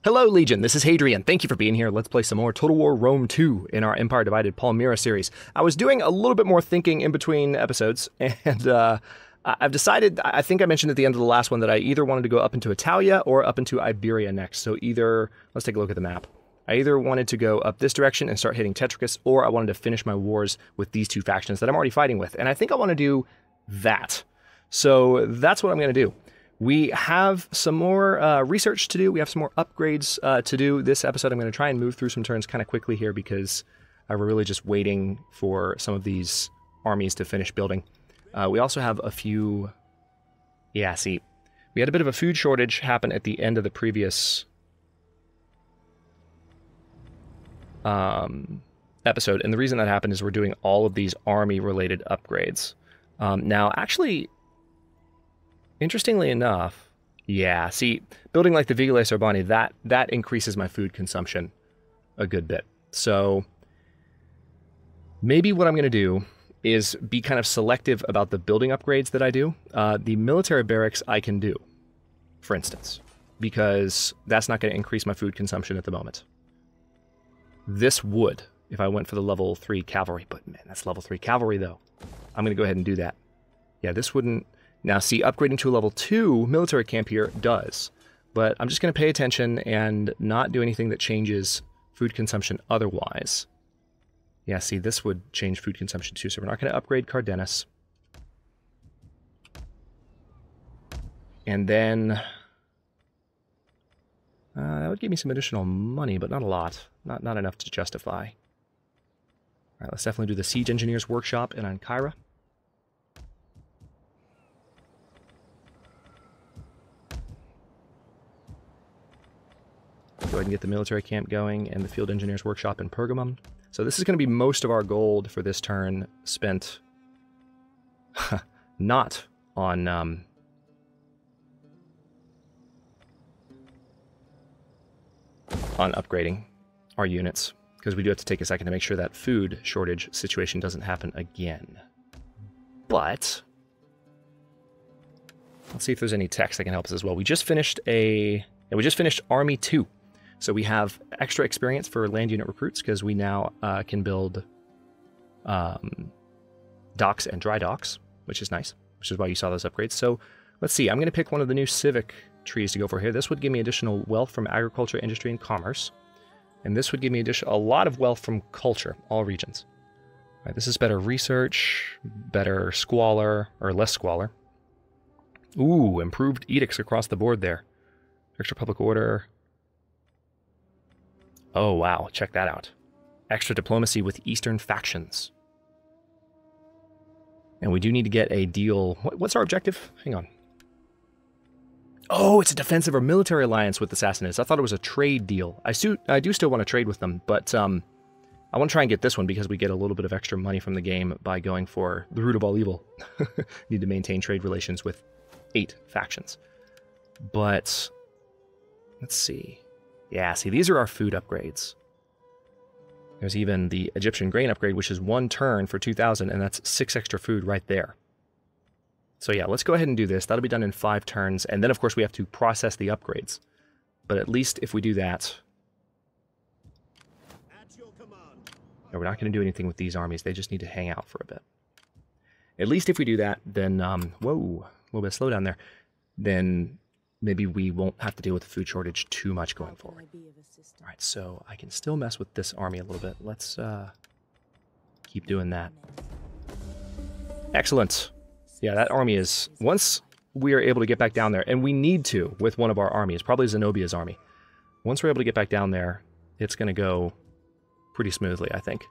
Hello, Legion. This is Hadrian. Thank you for being here. Let's play some more Total War Rome 2 in our Empire Divided Palmyra series. I was doing a little bit more thinking in between episodes, and I've decided, I think I mentioned at the end of the last one, that I either wanted to go up into Italia or up into Iberia next. So either, let's take a look at the map. I either wanted to go up this direction and start hitting Tetricus, or I wanted to finish my wars with these two factions that I'm already fighting with. And I think I want to do that. So that's what I'm going to do. We have some more research to do. We have some more upgrades to do this episode. I'm going to try and move through some turns kind of quickly here because we're really just waiting for some of these armies to finish building. We also have a few... Yeah, see, we had a bit of a food shortage happen at the end of the previous episode. And the reason that happened is we're doing all of these army-related upgrades. Now, actually... Interestingly enough, yeah, see, building like the Vigiles Urbani, that increases my food consumption a good bit. So maybe what I'm going to do is be kind of selective about the building upgrades that I do. The military barracks I can do, for instance, because that's not going to increase my food consumption at the moment. This would, if I went for the level 3 cavalry, but man, that's level 3 cavalry though. I'm going to go ahead and do that. Yeah, this wouldn't... Now, see, upgrading to a level 2 military camp here does, but I'm just going to pay attention and not do anything that changes food consumption otherwise. Yeah, see, this would change food consumption too, so we're not going to upgrade Cardenas. And then... that would give me some additional money, but not a lot. Not enough to justify. Alright, let's definitely do the Siege Engineers Workshop in Ankara. Go ahead and get the military camp going and the field engineers workshop in Pergamum. So this is going to be most of our gold for this turn spent not on upgrading our units, because we do have to take a second to make sure that food shortage situation doesn't happen again. But let's see if there's any text that can help us as well. We just finished Army 2. So we have extra experience for land unit recruits because we now can build docks and dry docks, which is nice, which is why you saw those upgrades. So let's see, I'm going to pick one of the new civic trees to go for here. This would give me additional wealth from agriculture, industry, and commerce. And this would give me a lot of wealth from culture, all regions. All right, this is better research, better squalor, or less squalor. Ooh, improved edicts across the board there. Extra public order. Oh, wow. Check that out. Extra diplomacy with Eastern factions. And we do need to get a deal. What's our objective? Hang on. Oh, it's a defensive or military alliance with the Sassanids. I thought it was a trade deal. I do still want to trade with them, but I want to try and get this one because we get a little bit of extra money from the game by going for the root of all evil. Need to maintain trade relations with 8 factions. But let's see. Yeah, see, these are our food upgrades. There's even the Egyptian grain upgrade, which is 1 turn for 2,000, and that's 6 extra food right there. So yeah, let's go ahead and do this. That'll be done in 5 turns, and then of course we have to process the upgrades. But at least if we do that... No, we're not going to do anything with these armies. They just need to hang out for a bit. At least if we do that, then... whoa, a little bit of slowdown there. Then... maybe we won't have to deal with the food shortage too much going forward. Alright, so I can still mess with this army a little bit. Let's keep doing that. Excellent. Yeah, that army is... once we are able to get back down there, and we need to with one of our armies, probably Zenobia's army. Once we're able to get back down there, it's going to go pretty smoothly, I think.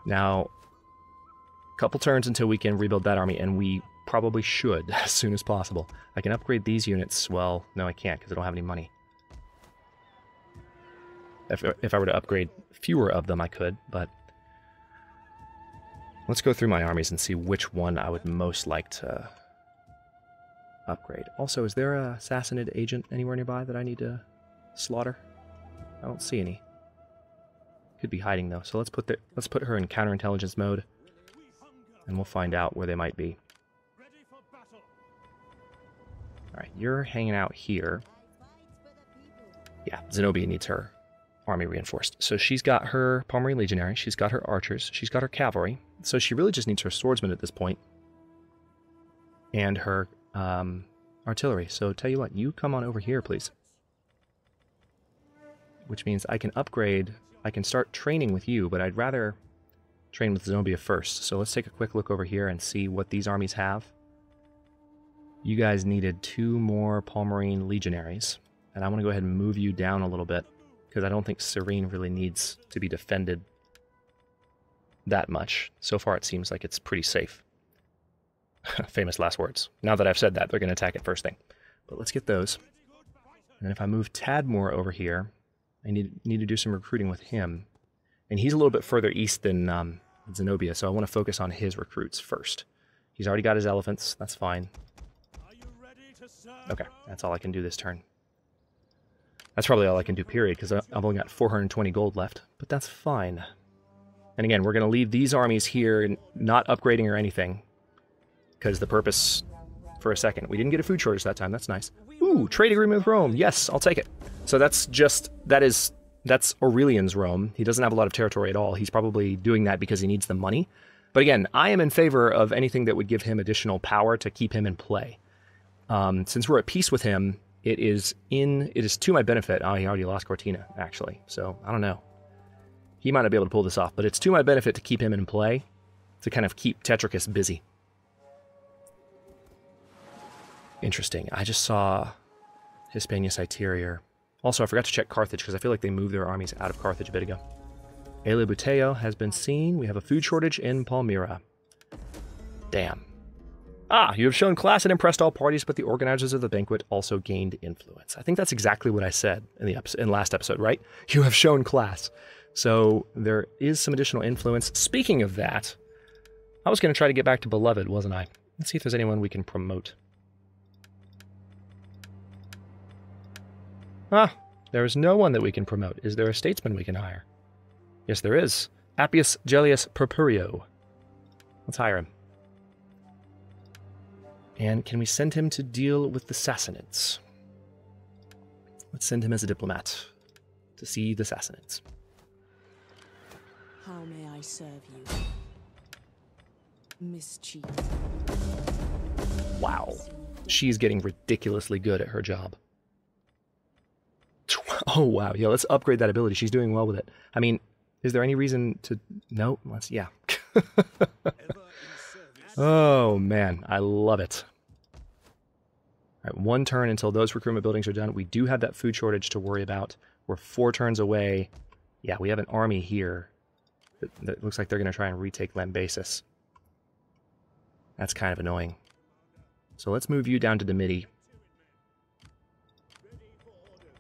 Now, a couple turns until we can rebuild that army, and we... probably should as soon as possible. I can upgrade these units. Well, no, I can't because I don't have any money. If I were to upgrade fewer of them, I could, but... let's go through my armies and see which one I would most like to upgrade. Also, is there a Sassanid agent anywhere nearby that I need to slaughter? I don't see any. Could be hiding, though, so let's put her in counterintelligence mode, and we'll find out where they might be. Alright, you're hanging out here. Yeah, Zenobia needs her army reinforced. So she's got her Palmyra Legionary, she's got her archers, she's got her cavalry. So she really just needs her swordsmen at this point. And her artillery. So tell you what, you come on over here, please. Which means I can upgrade, I can start training with you, but I'd rather train with Zenobia first. So let's take a quick look over here and see what these armies have. You guys needed 2 more Palmyrene Legionaries. And I want to go ahead and move you down a little bit, because I don't think Serene really needs to be defended that much. So far it seems like it's pretty safe. Famous last words. Now that I've said that, they're going to attack it first thing. But let's get those. And if I move Tadmor over here, I need to do some recruiting with him. And he's a little bit further east than Zenobia, so I want to focus on his recruits first. He's already got his elephants, that's fine. Okay, that's all I can do this turn. That's probably all I can do, period, because I've only got 420 gold left, but that's fine. And again, we're going to leave these armies here, not upgrading or anything, because the purpose, for a second, we didn't get a food shortage that time, that's nice. Ooh, trade agreement with Rome, yes, I'll take it. So that's Aurelian's Rome. He doesn't have a lot of territory at all. He's probably doing that because he needs the money. But again, I am in favor of anything that would give him additional power to keep him in play. Since we're at peace with him, it is to my benefit. Oh, he already lost Cortina, actually. So, I don't know. He might not be able to pull this off, but it's to my benefit to keep him in play, to kind of keep Tetricus busy. Interesting. I just saw Hispania Citerior. Also, I forgot to check Carthage, because I feel like they moved their armies out of Carthage a bit ago. Elebuteo has been seen. We have a food shortage in Palmyra. Damn. Ah, you have shown class and impressed all parties, but the organizers of the banquet also gained influence. I think that's exactly what I said in last episode, right? You have shown class. So there is some additional influence. Speaking of that, I was going to try to get back to Beloved, wasn't I? Let's see if there's anyone we can promote. Ah, there is no one that we can promote. Is there a statesman we can hire? Yes, there is. Appius Gellius Purpurio. Let's hire him. And can we send him to deal with the Sassanids? Let's send him as a diplomat to see the Sassanids. How may I serve you? Mischief. Wow. She's getting ridiculously good at her job. Oh, wow. Yeah, let's upgrade that ability. She's doing well with it. I mean, is there any reason to... No? Let's... Yeah. Oh, man. I love it. All right, 1 turn until those recruitment buildings are done. We do have that food shortage to worry about. We're 4 turns away. Yeah, we have an army here that looks like they're going to try and retake Lambasis. That's kind of annoying. So let's move you down to Dimity.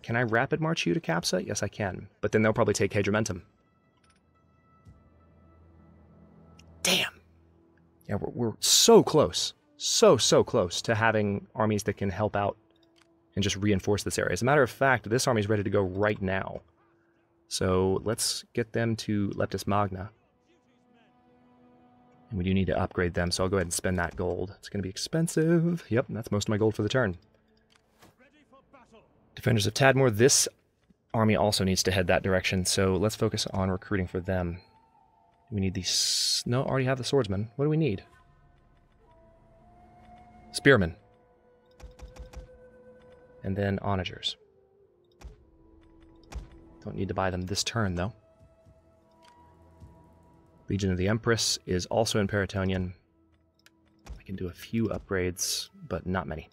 Can I rapid march you to Capsa? Yes, I can. But then they'll probably take Hadrimentum. Damn! Yeah, we're so close. So close to having armies that can help out and just reinforce this area. As a matter of fact, this army is ready to go right now. So let's get them to Leptis Magna. And we do need to upgrade them, so I'll go ahead and spend that gold. It's going to be expensive. Yep, that's most of my gold for the turn. Defenders of Tadmor, this army also needs to head that direction, so let's focus on recruiting for them. We need these... No, already have the swordsman. What do we need? Spearmen. And then onagers. Don't need to buy them this turn, though. Legion of the Empress is also in Paratonian. I can do a few upgrades, but not many.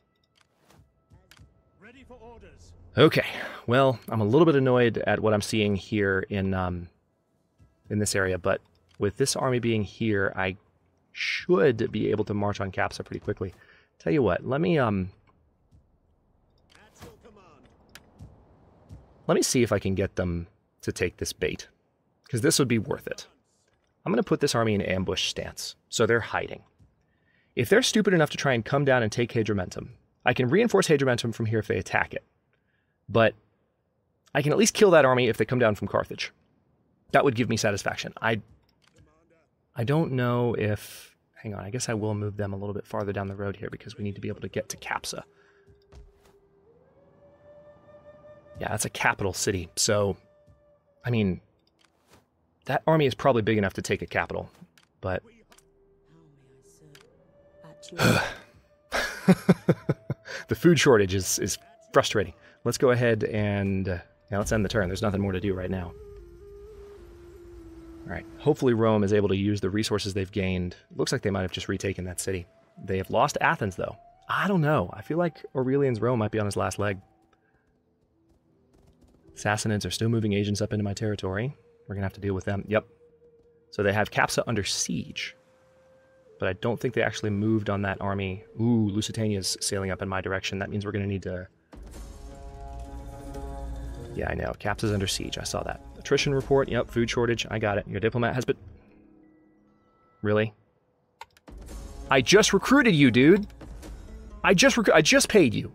Ready for orders. Okay, well, I'm a little bit annoyed at what I'm seeing here in this area, but with this army being here, I should be able to march on Capsa pretty quickly. Tell you what, let me see if I can get them to take this bait, because this would be worth it. I'm going to put this army in ambush stance, so they're hiding. If they're stupid enough to try and come down and take Hadrimentum, I can reinforce Hadrimentum from here if they attack it. But I can at least kill that army if they come down from Carthage. That would give me satisfaction. I don't know if... Hang on, I guess I will move them a little bit farther down the road here because we need to be able to get to Capsa. Yeah, that's a capital city. So, I mean, that army is probably big enough to take a capital, but... the food shortage is frustrating. Let's go ahead and... yeah, let's end the turn. There's nothing more to do right now. Alright, hopefully Rome is able to use the resources they've gained. Looks like they might have just retaken that city. They have lost Athens, though. I don't know. I feel like Aurelian's Rome might be on his last leg. Sassanids are still moving agents up into my territory. We're going to have to deal with them. Yep. So they have Capsa under siege. But I don't think they actually moved on that army. Ooh, Lusitania's sailing up in my direction. That means we're going to need to... Yeah, I know. Capsa's under siege. I saw that. Attrition report. Yep, food shortage. I got it. Your diplomat has been... Really? I just recruited you, dude! I just paid you!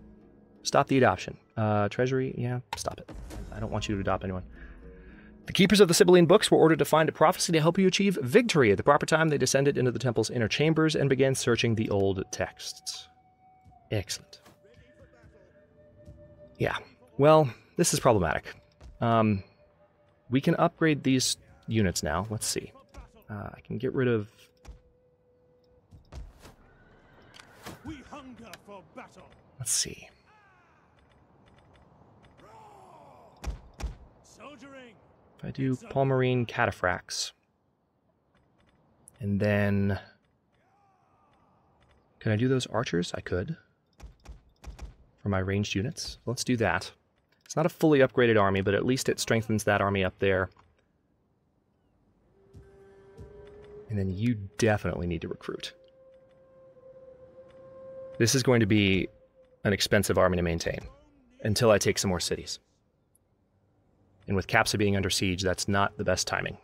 Stop the adoption. Treasury, yeah, stop it. I don't want you to adopt anyone. The keepers of the Sibylline books were ordered to find a prophecy to help you achieve victory. At the proper time, they descended into the temple's inner chambers and began searching the old texts. Excellent. Yeah, well, this is problematic. We can upgrade these units now. Let's see. I can get rid of... Let's see. If I do Palmyrene Cataphracts, and then... Can I do those archers? I could. For my ranged units. Let's do that. It's not a fully upgraded army, but at least it strengthens that army up there. And then you definitely need to recruit. This is going to be an expensive army to maintain until I take some more cities. And with Capsa being under siege, that's not the best timing.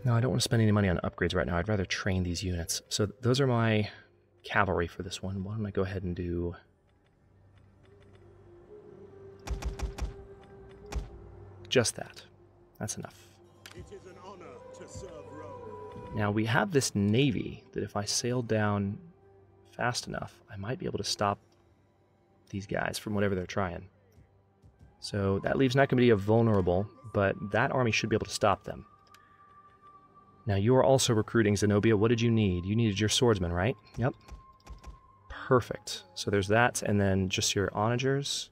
No, I don't want to spend any money on upgrades right now. I'd rather train these units. So those are my cavalry for this one. Why don't I go ahead and do... just that. That's enough. It is an honor to serve Rome. Now we have this navy that if I sail down fast enough, I might be able to stop these guys from whatever they're trying. So that leaves Nicomedia vulnerable, but that army should be able to stop them. Now you are also recruiting Zenobia. What did you need? You needed your swordsman, right? Yep. Perfect. So there's that, and then just your onagers.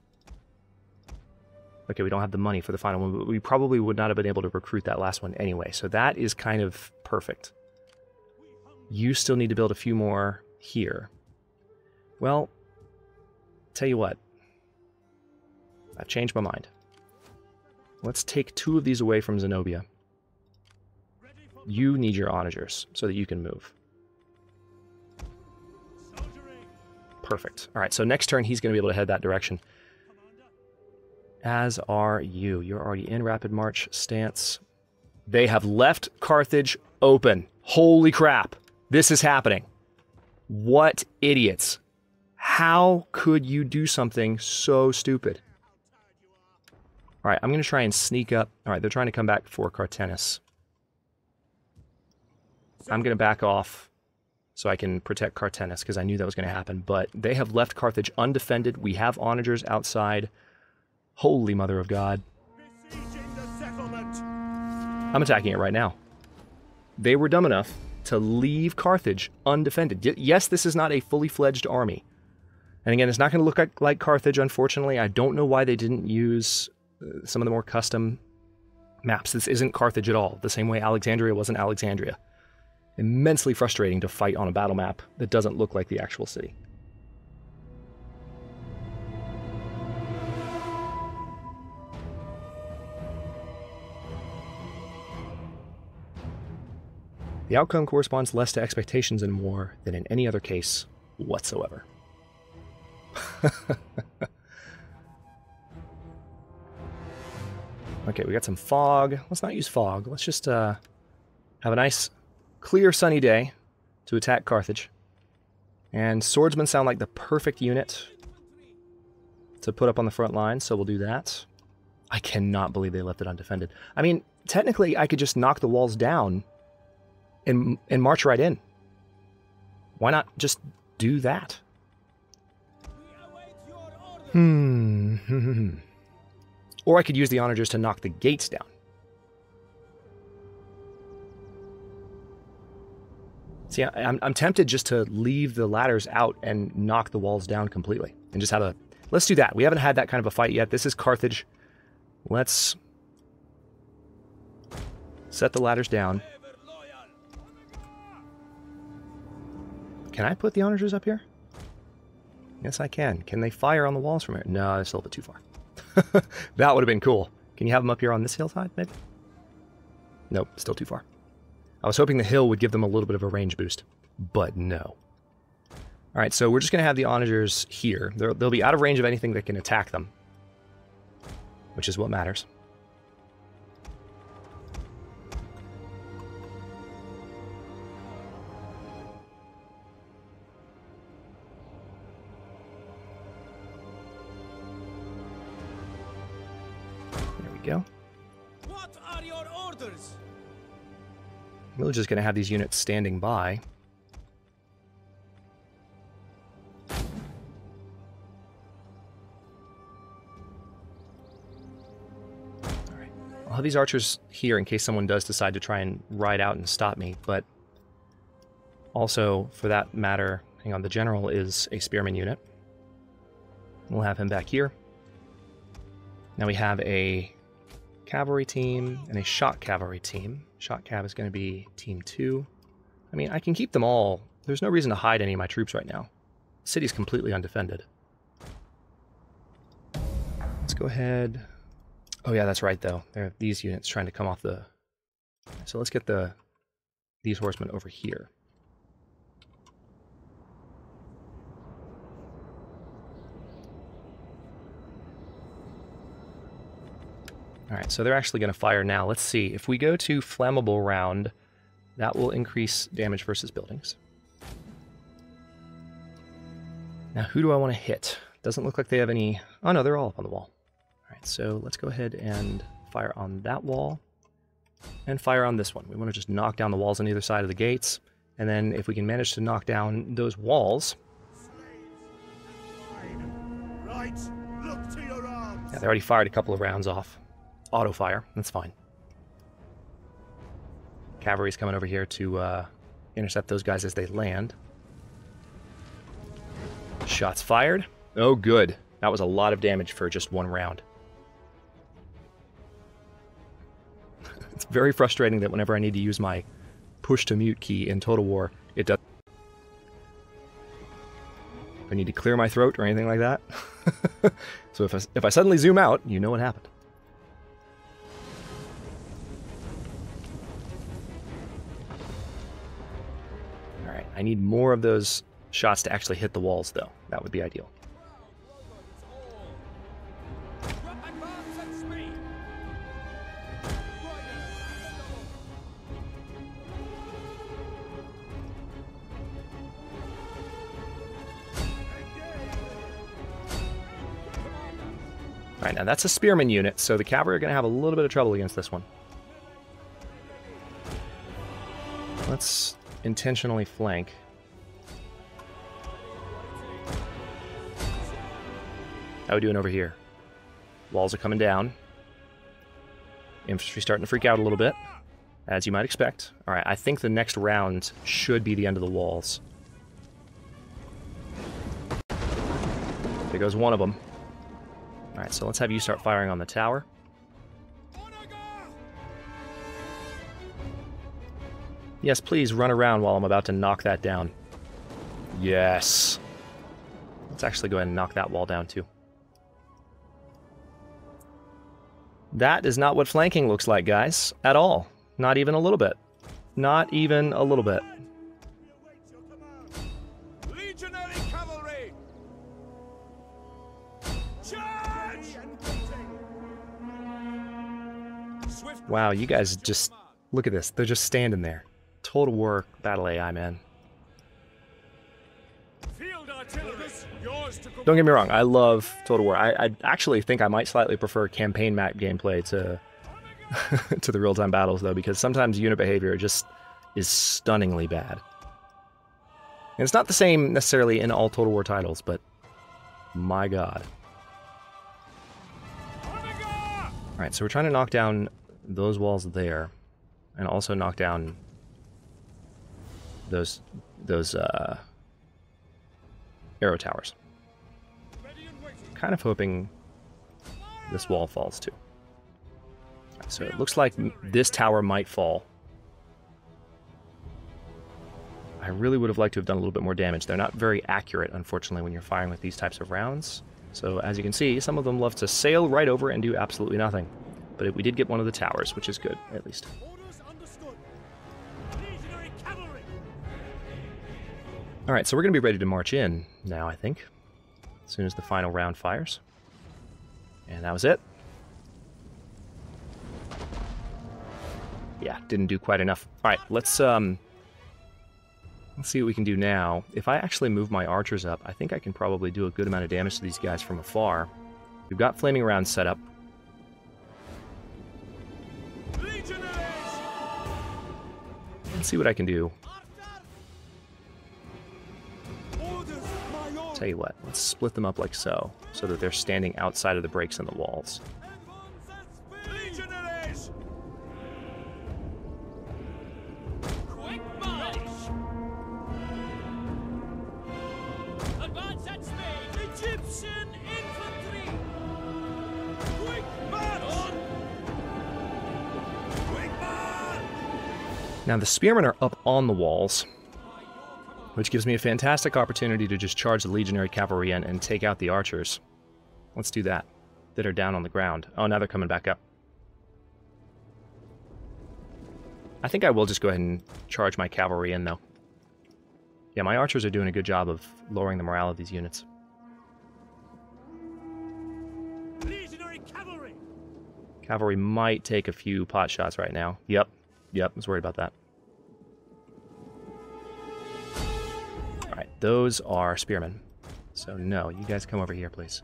Okay, we don't have the money for the final one, but we probably would not have been able to recruit that last one anyway. So that is kind of perfect. You still need to build a few more here. Well, tell you what. I've changed my mind. Let's take 2 of these away from Zenobia. You need your onagers so that you can move. Perfect. All right, so next turn he's going to be able to head that direction. As are you. You're already in rapid march stance. They have left Carthage open. Holy crap. This is happening. What idiots. How could you do something so stupid? All right, I'm going to try and sneak up. All right, they're trying to come back for Carthago. I'm going to back off so I can protect Carthago because I knew that was going to happen. But they have left Carthage undefended. We have onagers outside. Holy Mother of God. I'm attacking it right now. They were dumb enough to leave Carthage undefended. Yes, this is not a fully fledged army. And again, it's not going to look like Carthage, unfortunately. I don't know why they didn't use some of the more custom maps. This isn't Carthage at all, the same way Alexandria wasn't Alexandria. Immensely frustrating to fight on a battle map that doesn't look like the actual city. The outcome corresponds less to expectations in war than in any other case whatsoever. Okay, we got some fog. Let's not use fog. Let's just have a nice, clear, sunny day to attack Carthage. And swordsmen sound like the perfect unit to put up on the front line, so we'll do that. I cannot believe they left it undefended. I mean, technically, I could just knock the walls down and march right in. Why not just do that. Or I could use the onagers to knock the gates down. See, I'm tempted just to leave the ladders out and knock the walls down completely. And just have a... Let's do that. We haven't had that kind of a fight yet. This is Carthage. Let's set the ladders down. Can I put the onagers up here? Yes, I can. Can they fire on the walls from here? No, that's a little bit too far. That would have been cool. Can you have them up here on this hillside, maybe? Nope, still too far. I was hoping the hill would give them a little bit of a range boost, but no. Alright, so we're just going to have the onagers here. They'll be out of range of anything that can attack them, which is what matters. There we go. What are your orders? We're just going to have these units standing by. Alright. I'll have these archers here in case someone does decide to try and ride out and stop me, but also, for that matter, hang on, the general is a spearman unit. We'll have him back here. Now we have a cavalry team and a shot cavalry team. Shot cav is going to be team 2. I mean, I can keep them all. There's no reason to hide any of my troops right now. The city's completely undefended. Let's go ahead. Oh yeah, that's right though. There are these units trying to come off the... So let's get these horsemen over here. Alright, so they're actually going to fire now. Let's see. If we go to flammable round, that will increase damage versus buildings. Now, who do I want to hit? Doesn't look like they have any... Oh no, they're all up on the wall. Alright, so let's go ahead and fire on that wall. And fire on this one. We want to just knock down the walls on either side of the gates. And then if we can manage to knock down those walls... Right, look to your arms. Yeah, they already fired a couple of rounds off. Auto fire, that's fine. Cavalry's coming over here to intercept those guys as they land. Shots fired. Oh, good. That was a lot of damage for just one round. It's very frustrating that whenever I need to use my push to mute key in Total War, it does. If I need to clear my throat or anything like that. So if I suddenly zoom out, you know what happened. Alright, I need more of those shots to actually hit the walls, though. That would be ideal. Alright, now that's a spearman unit, so the cavalry are going to have a little bit of trouble against this one. Let's intentionally flank. How are we doing over here? Walls are coming down. Infantry starting to freak out a little bit, as you might expect. Alright, I think the next round should be the end of the walls. There goes one of them. Alright, so let's have you start firing on the tower. Yes, please run around while I'm about to knock that down. Yes. Let's actually go ahead and knock that wall down too. That is not what flanking looks like, guys. At all. Not even a little bit. Not even a little bit. Legionary cavalry! Charge! Wow, you guys just... Look at this. They're just standing there. Total War battle AI, man. Don't get me wrong, I love Total War. I actually think I might slightly prefer campaign map gameplay to to the real-time battles, though, because sometimes unit behavior just is stunningly bad. And it's not the same necessarily in all Total War titles, but my god. Alright, so we're trying to knock down those walls there, and also knock down those arrow towers. Kind of hoping this wall falls too. Right, so it looks like this tower might fall. I really would have liked to have done a little bit more damage. They're not very accurate, unfortunately, when you're firing with these types of rounds. So as you can see, some of them love to sail right over and do absolutely nothing. But we did get one of the towers, which is good, at least. Alright, so we're going to be ready to march in now, I think. As soon as the final round fires. And that was it. Yeah, didn't do quite enough. Alright, let's see what we can do now. If I actually move my archers up, I think I can probably do a good amount of damage to these guys from afar. We've got flaming rounds set up. Legionaries! Let's see what I can do. Tell you what, let's split them up like so that they're standing outside of the breaks in the walls. Legionaries! Quick march! Advance at speed! Egyptian infantry! Quick march! Quick march! Now the spearmen are up on the walls, which gives me a fantastic opportunity to just charge the legionary cavalry in and take out the archers. Let's do that. That are down on the ground. Oh, now they're coming back up. I think I will just go ahead and charge my cavalry in, though. Yeah, my archers are doing a good job of lowering the morale of these units. Legionary cavalry! Cavalry might take a few pot shots right now. Yep, I was worried about that. Alright, those are spearmen. So no, you guys come over here, please.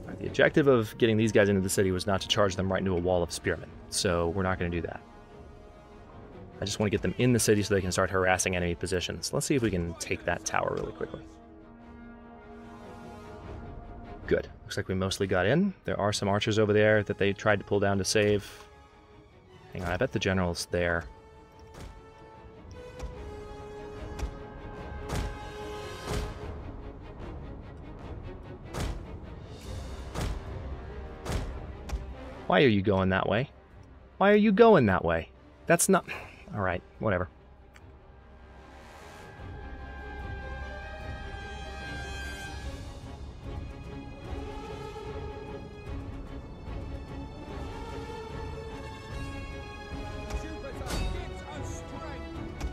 Alright, the objective of getting these guys into the city was not to charge them right into a wall of spearmen. So we're not going to do that. I just want to get them in the city so they can start harassing enemy positions. Let's see if we can take that tower really quickly. Good. Looks like we mostly got in. There are some archers over there that they tried to pull down to save. Hang on, I bet the general's there. Why are you going that way? Why are you going that way? That's not... Alright, whatever.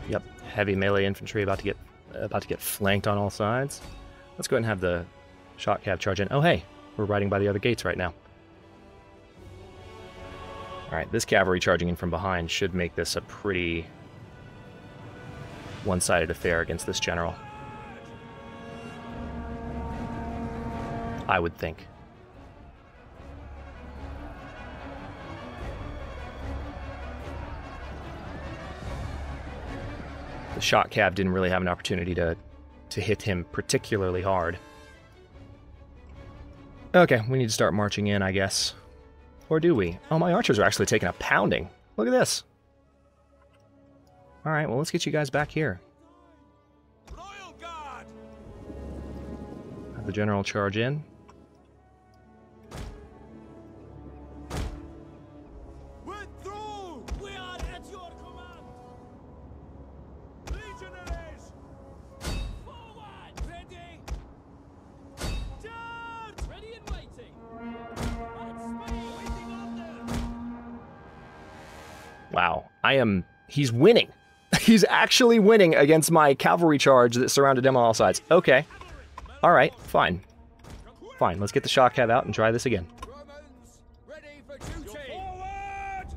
Yep, heavy melee infantry about to get flanked on all sides. Let's go ahead and have the shot cab charge in. Oh hey, we're riding by the other gates right now. Alright, this cavalry charging in from behind should make this a pretty one-sided affair against this general. I would think. The shot cab didn't really have an opportunity to hit him particularly hard. Okay, we need to start marching in, I guess. Or do we? Oh, my archers are actually taking a pounding. Look at this. Alright, well, let's get you guys back here. Royal Guard! Have the general charge in. We're through! We are at your command! Legionaries! Forward! Ready! Charge! Ready and waiting! At speed! Waiting order! Wow, he's winning. He's actually winning against my cavalry charge that surrounded him on all sides. Okay. Alright, fine. Fine, let's get the shock cab out and try this again. Romans, ready for duty! Forward!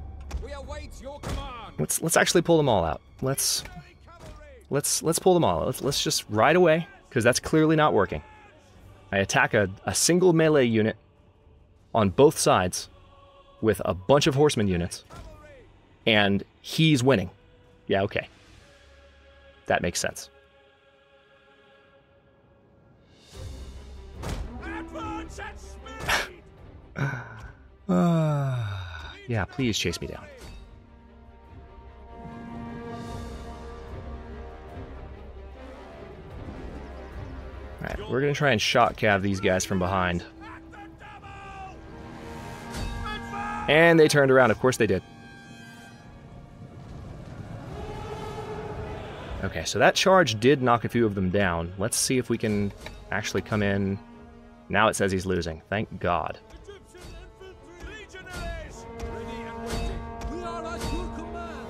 We await your command! Let's actually pull them all out. Let's pull them all out. Let's just ride away, because that's clearly not working. I attack a single melee unit on both sides with a bunch of horseman units, and he's winning. Yeah, okay. That makes sense. Advance at speed! Yeah, please chase me down. Alright, we're going to try and shot cav these guys from behind. And they turned around. Of course they did. Okay, so that charge did knock a few of them down. Let's see if we can actually come in. Now it says he's losing. Thank God. Legionaries! Ready and waiting. We are at your command.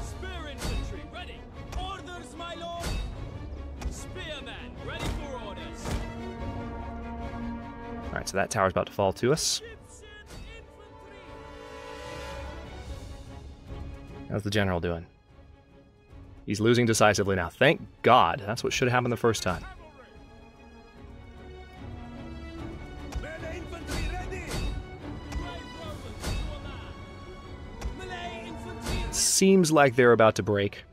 Spear infantry, ready. Orders, my lord. Spearmen, ready for orders. Alright, so that tower's about to fall to us. How's the general doing? He's losing decisively now. Thank God. That's what should have happened the first time. Melee infantry ready! Melee infantry. Seems like they're about to break.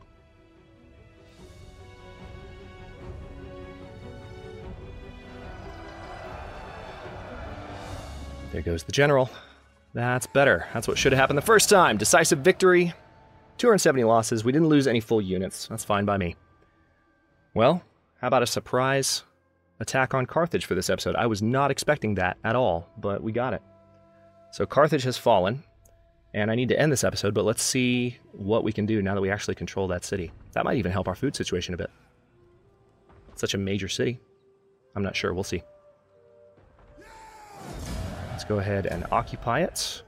There goes the general. That's better. That's what should have happened the first time. Decisive victory. 270 losses. We didn't lose any full units. That's fine by me. Well, how about a surprise attack on Carthage for this episode? I was not expecting that at all, but we got it. So Carthage has fallen, and I need to end this episode, but let's see what we can do now that we actually control that city. That might even help our food situation a bit. It's such a major city. I'm not sure. We'll see. Let's go ahead and occupy it.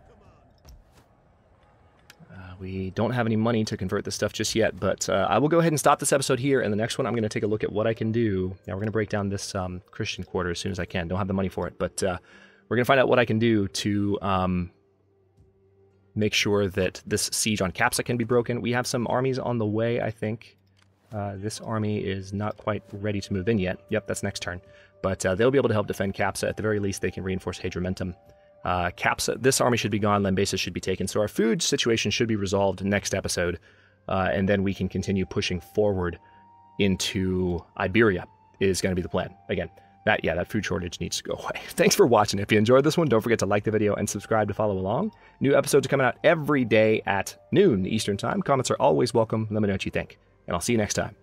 We don't have any money to convert this stuff just yet, but I will go ahead and stop this episode here, and the next one I'm going to take a look at what I can do. Now, we're going to break down this Christian quarter as soon as I can. Don't have the money for it, but we're going to find out what I can do to make sure that this siege on Capsa can be broken. We have some armies on the way, I think. This army is not quite ready to move in yet. Yep, that's next turn. But they'll be able to help defend Capsa. At the very least, they can reinforce Hadrimentum. Capsa, this army should be gone, Lambasis should be taken, so our food situation should be resolved next episode, and then we can continue pushing forward into Iberia is going to be the plan. Again, that food shortage needs to go away. Thanks for watching. If you enjoyed this one, don't forget to like the video and subscribe to follow along. New episodes are coming out every day at noon Eastern Time. Comments are always welcome. Let me know what you think, and I'll see you next time.